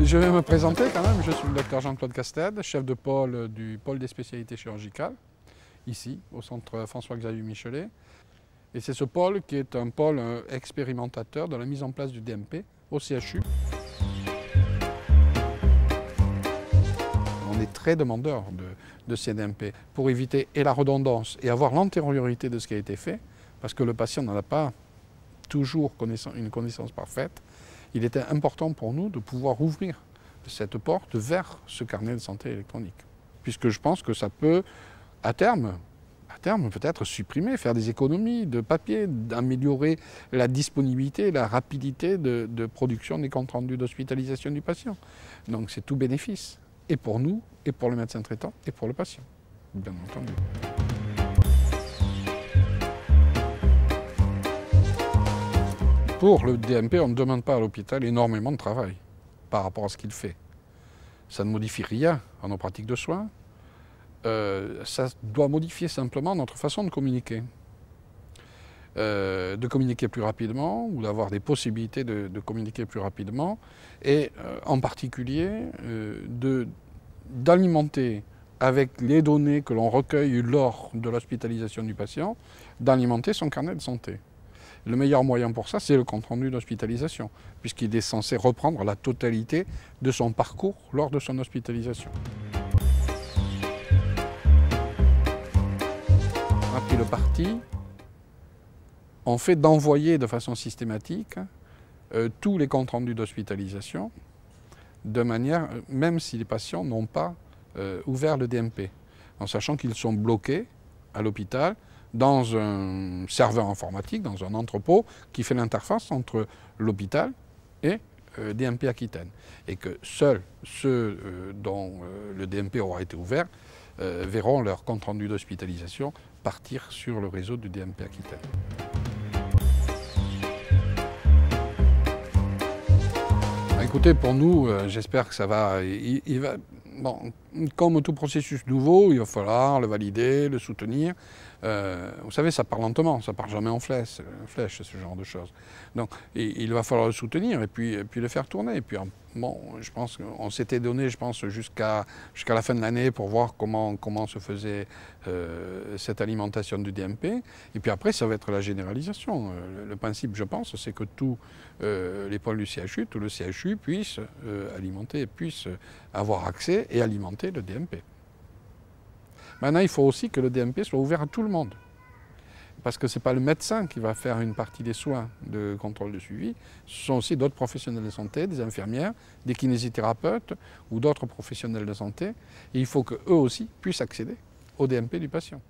Je vais me présenter quand même, je suis le docteur Jean-Claude Casted, chef de pôle du pôle des spécialités chirurgicales, ici, au centre François-Xavier Michelet. Et c'est ce pôle qui est un pôle expérimentateur de la mise en place du DMP au CHU. On est très demandeur de ces DMP pour éviter et la redondance et avoir l'antériorité de ce qui a été fait, parce que le patient n'en a pas toujours une connaissance parfaite. Il était important pour nous de pouvoir ouvrir cette porte vers ce carnet de santé électronique. Puisque je pense que ça peut, à terme peut-être supprimer, faire des économies de papier, d'améliorer la disponibilité, la rapidité de production des comptes rendus d'hospitalisation du patient. Donc c'est tout bénéfice, et pour nous, et pour le médecin traitant, et pour le patient, bien entendu. Pour le DMP, on ne demande pas à l'hôpital énormément de travail par rapport à ce qu'il fait. Ça ne modifie rien à nos pratiques de soins. Ça doit modifier simplement notre façon de communiquer plus rapidement ou d'avoir des possibilités de communiquer plus rapidement et en particulier d'alimenter avec les données que l'on recueille lors de l'hospitalisation du patient, d'alimenter son carnet de santé. Le meilleur moyen pour ça, c'est le compte-rendu d'hospitalisation, puisqu'il est censé reprendre la totalité de son parcours lors de son hospitalisation. On a pris le parti, on fait d'envoyer de façon systématique tous les comptes rendus d'hospitalisation, de manière, même si les patients n'ont pas ouvert le DMP, en sachant qu'ils sont bloqués à l'hôpital, dans un serveur informatique, dans un entrepôt qui fait l'interface entre l'hôpital et DMP Aquitaine. Et que seuls ceux dont le DMP aura été ouvert verront leur compte rendu d'hospitalisation partir sur le réseau du DMP Aquitaine. Écoutez, pour nous, j'espère que ça va... Bon, comme tout processus nouveau, il va falloir le valider, le soutenir. Vous savez, ça part lentement, ça part jamais en flèche, ce genre de choses. Donc, il va falloir le soutenir et puis le faire tourner. Et puis, bon, je pense qu'on s'était donné, jusqu'à la fin de l'année pour voir comment se faisait cette alimentation du DMP. Et puis après, ça va être la généralisation. Le principe, je pense, c'est que tous les pôles du CHU, tout le CHU puisse alimenter, puisse avoir accès et alimenter le DMP. Maintenant, il faut aussi que le DMP soit ouvert à tout le monde. Parce que ce n'est pas le médecin qui va faire une partie des soins de contrôle de suivi, ce sont aussi d'autres professionnels de santé, des infirmières, des kinésithérapeutes ou d'autres professionnels de santé. Et il faut qu'eux aussi puissent accéder au DMP du patient.